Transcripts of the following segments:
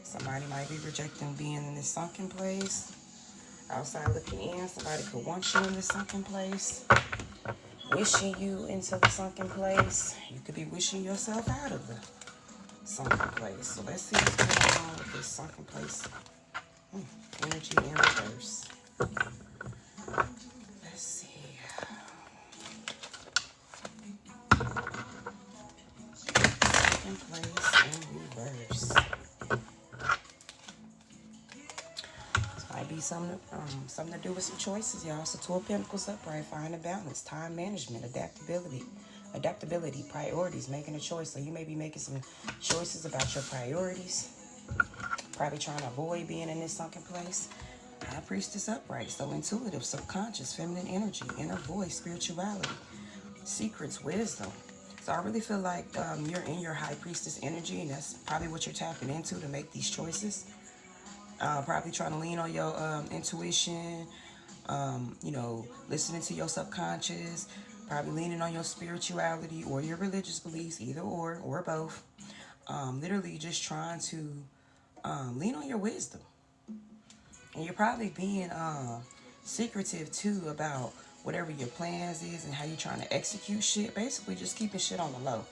Somebody might be rejecting being in this sunken place. Outside looking in, somebody could want you in this sunken place. Wishing you into the sunken place. You could be wishing yourself out of the sunken place. So let's see what's going on with this sunken place. Energy in reverse. Let's see. Sunken place in reverse. Might be something to do with some choices, y'all. So 2 of Pentacles upright, find a balance, time management, adaptability, priorities, making a choice. So you may be making some choices about your priorities. Probably trying to avoid being in this sunken place. High Priestess upright, so intuitive, subconscious, feminine energy, inner voice, spirituality, secrets, wisdom. So I really feel like you're in your High Priestess energy, and that's probably what you're tapping into to make these choices. Probably trying to lean on your intuition, you know, listening to your subconscious, probably leaning on your spirituality or your religious beliefs, either or both. Literally just trying to lean on your wisdom. And you're probably being secretive too about whatever your plans is and how you're trying to execute shit. Basically just keeping shit on the low.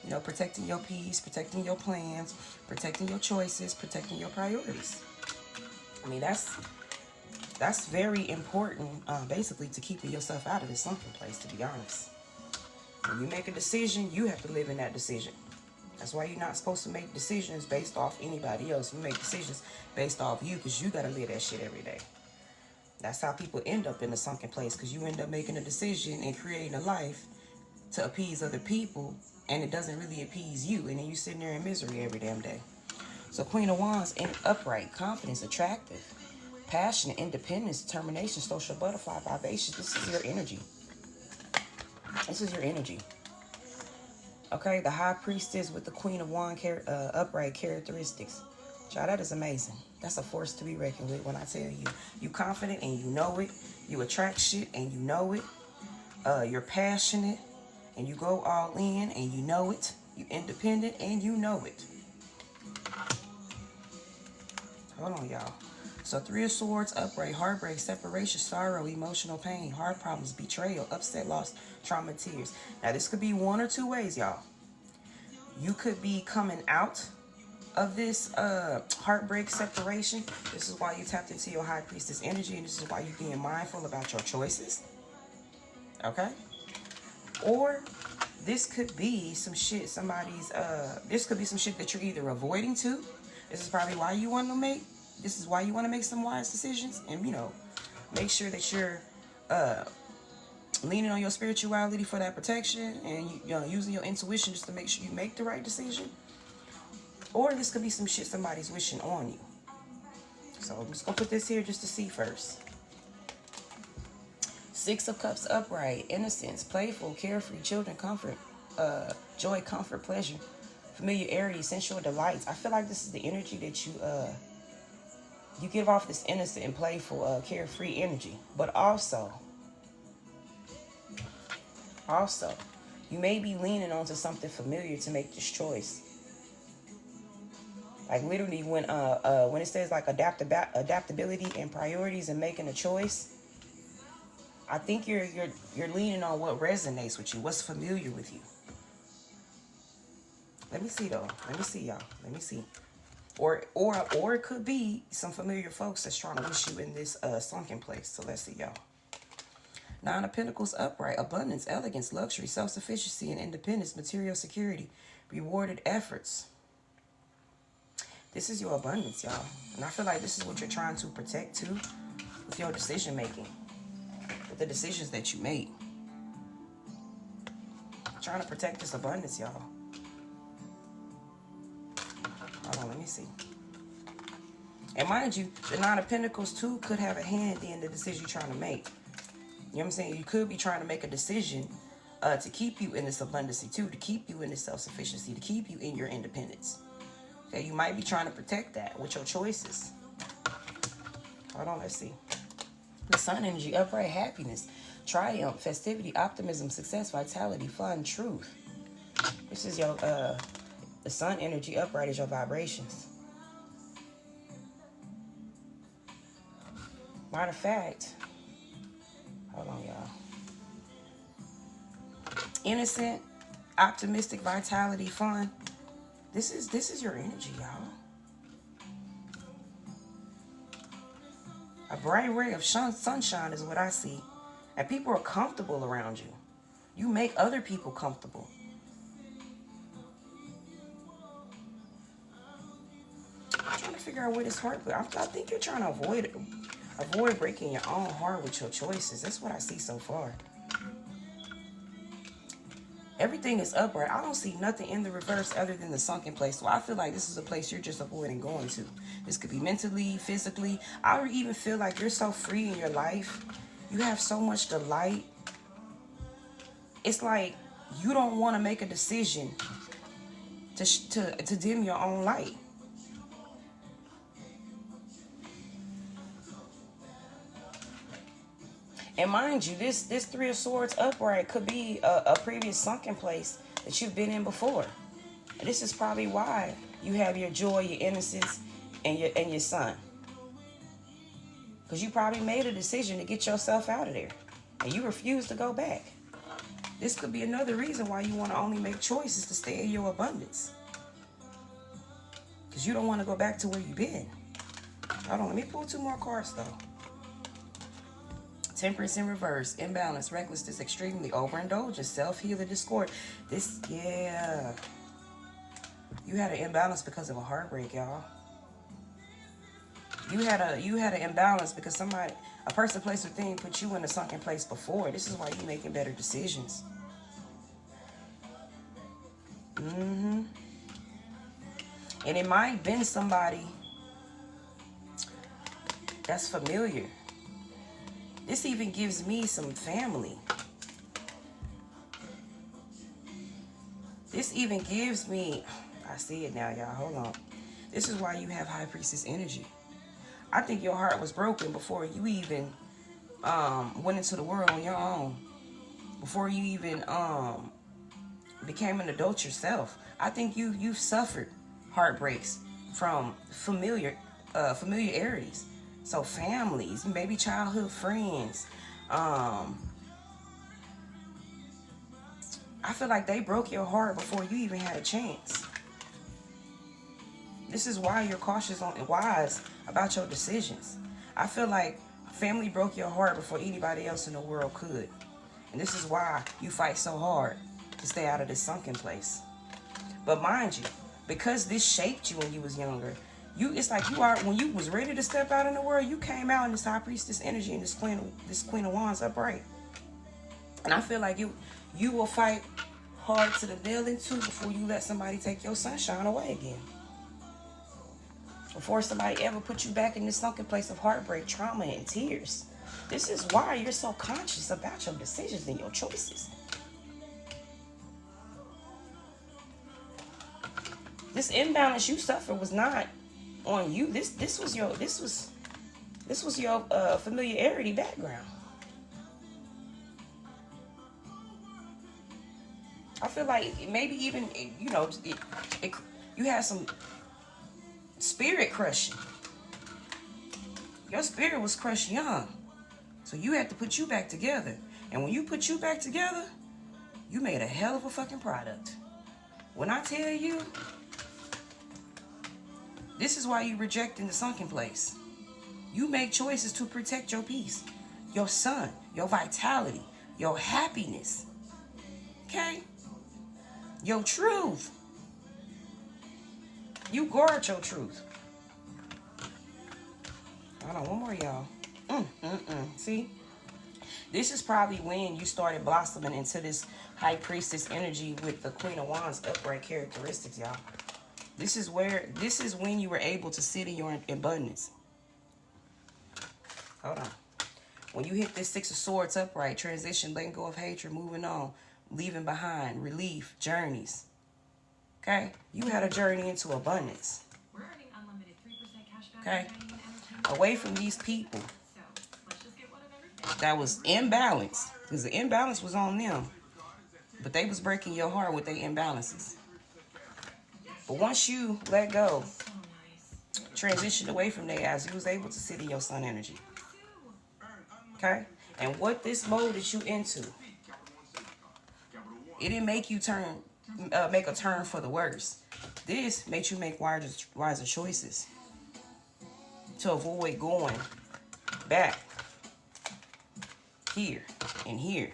You know, protecting your peace, protecting your plans, protecting your choices, protecting your priorities. I mean, that's very important, basically, to keeping yourself out of this sunken place, to be honest. When you make a decision, you have to live in that decision. That's why you're not supposed to make decisions based off anybody else. You make decisions based off you, because you got to live that shit every day. That's how people end up in the sunken place, because you end up making a decision and creating a life to appease other people, and it doesn't really appease you, and then you're sitting there in misery every damn day. So Queen of Wands, in upright, confidence, attractive, passionate, independence, determination, social butterfly, vivacious. This is your energy. This is your energy. Okay, the High Priestess with the Queen of Wands upright characteristics. Child, that is amazing. That's a force to be reckoned with when I tell you. You confident and you know it. You attract shit and you know it. You're passionate and you go all in and you know it. You independent and you know it. Hold on, y'all. So 3 of Swords, upright, heartbreak, separation, sorrow, emotional pain, heart problems, betrayal, upset, loss, trauma, tears. Now, this could be one or two ways, y'all. You could be coming out of this heartbreak, separation. This is why you tapped into your High Priestess energy, and this is why you're being mindful about your choices. Okay? Or this could be some shit this could be some shit that you're either avoiding too. This is probably why you want to make some wise decisions, and, you know, make sure that you're leaning on your spirituality for that protection, and you know, using your intuition just to make sure you make the right decision. Or this could be some shit somebody's wishing on you. So I'm just gonna put this here just to see first. 6 of Cups upright, innocence, playful, carefree, children, comfort, joy, comfort, pleasure, familiarity, sensual delights. I feel like this is the energy that you give off, this innocent and playful, carefree energy. But also, you may be leaning onto something familiar to make this choice. Like literally, when it says like adaptability and priorities and making a choice, I think you're leaning on what resonates with you, what's familiar with you. Let me see though. Let me see, y'all. Let me see. Or it could be some familiar folks that's trying to wish you in this sunken place. So let's see, y'all. 9 of Pentacles upright, abundance, elegance, luxury, self-sufficiency, and independence, material security, rewarded efforts. This is your abundance, y'all. And I feel like this is what you're trying to protect too with your decision making, with the decisions that you made. Trying to protect this abundance, y'all. Hold on, let me see. And mind you, the 9 of Pentacles too could have a hand in the decision you're trying to make. You know what I'm saying? You could be trying to make a decision to keep you in this abundance too, to keep you in this self-sufficiency, to keep you in your independence. Okay, you might be trying to protect that with your choices. Hold on, let's see. The Sun energy, upright, happiness, triumph, festivity, optimism, success, vitality, fun, truth. This is your, the Sun energy, upright is your vibrations. Matter of fact, hold on, y'all. Innocent, optimistic, vitality, fun. This is your energy, y'all. A bright ray of sunshine is what I see. And people are comfortable around you. You make other people comfortable. I'm trying to figure out where this heart, but I think you're trying to avoid breaking your own heart with your choices. That's what I see so far. Everything is upright. I don't see nothing in the reverse other than the sunken place. So I feel like this is a place you're just avoiding going to. This could be mentally, physically. I even feel like you're so free in your life. You have so much delight. It's like you don't want to make a decision to dim your own light. And mind you, this Three of Swords upright could be a previous sunken place that you've been in before. And this is probably why you have your joy, your innocence, and your son. Because you probably made a decision to get yourself out of there. And you refuse to go back. This could be another reason why you want to only make choices to stay in your abundance. Because you don't want to go back to where you've been. Hold on, let me pull 2 more cards though. Temperance in reverse, imbalance, recklessness, extremely overindulgence, self-healing, discord. Yeah. You had an imbalance because of a heartbreak, y'all. You had an imbalance because a person, place, or thing put you in a sunken place before. This is why you're making better decisions. And it might have been somebody that's familiar. This even gives me some family. This even gives me, I see it now, y'all. Hold on. This is why you have High Priestess energy. I think your heart was broken before you even went into the world on your own. Before you even became an adult yourself. I think you've suffered heartbreaks from familiarities. So families, maybe childhood friends. I feel like they broke your heart before you even had a chance. This is why you're cautious and wise about your decisions. I feel like family broke your heart before anybody else in the world could. And this is why you fight so hard to stay out of this sunken place. But mind you, because this shaped you when you was younger, it's like when you was ready to step out in the world, you came out in this High Priestess energy and this Queen of Wands upright. And I feel like you will fight hard to the nail in tooth before you let somebody take your sunshine away again. Before somebody ever put you back in this sunken place of heartbreak, trauma, and tears. This is why you're so conscious about your decisions and your choices. This imbalance you suffered was not on you. This was your familiarity background. I feel like maybe even you had some spirit crushing. Your spirit was crushed young, so you had to put you back together. And when you put you back together, you made a hell of a fucking product. When I tell you. This is why you rejecting the sunken place. You make choices to protect your peace, your son, your vitality, your happiness. Okay? Your truth. You guard your truth. Hold on, one more, y'all. See? This is probably when you started blossoming into this High Priestess energy with the Queen of Wands upright characteristics, y'all. This is when you were able to sit in your abundance. Hold on. When you hit this Six of Swords upright, transition, letting go of hatred, moving on, leaving behind, relief, journeys. Okay? You had a journey into abundance. We're earning unlimited 3% cash back. Okay? Away from these people that was imbalanced. Because the imbalance was on them. But they was breaking your heart with their imbalances. But once you let go, transition away from their ass, you was able to sit in your sun energy. Okay? And what this mode that you into, it didn't make you make a turn for the worse. This makes you make wiser choices to avoid going back here and here.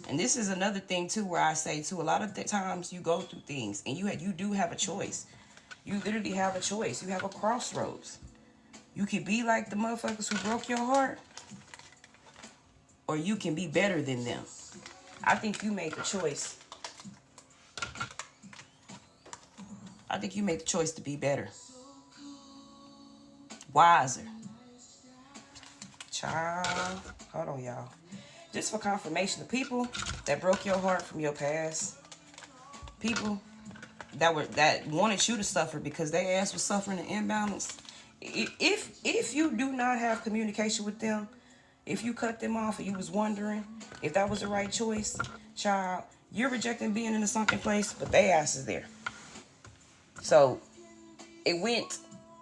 And this is another thing too, where I say too, a lot of the times you go through things and you do have a choice. You literally have a choice. You have a crossroads. You can be like the motherfuckers who broke your heart, or you can be better than them. I think you made the choice. I think you made the choice to be better. Wiser. Child. Hold on, y'all. Just for confirmation, the people that broke your heart from your past, people that wanted you to suffer because their ass was suffering an imbalance. If you do not have communication with them, if you cut them off and you was wondering if that was the right choice, child, you're rejecting being in a sunken place, but their ass is there. So it went,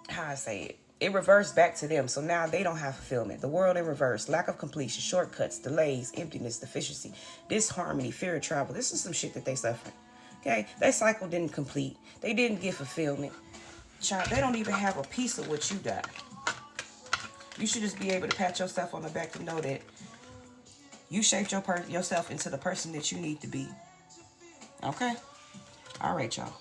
how I say it, it reversed back to them. So now they don't have fulfillment. The world in reverse, lack of completion, shortcuts, delays, emptiness, deficiency, disharmony, fear of travel. This is some shit that they suffer. Okay, that cycle didn't complete. They didn't get fulfillment. Child, they don't even have a piece of what you got. You should just be able to pat yourself on the back to know that you shaped yourself into the person that you need to be. Okay? All right, y'all.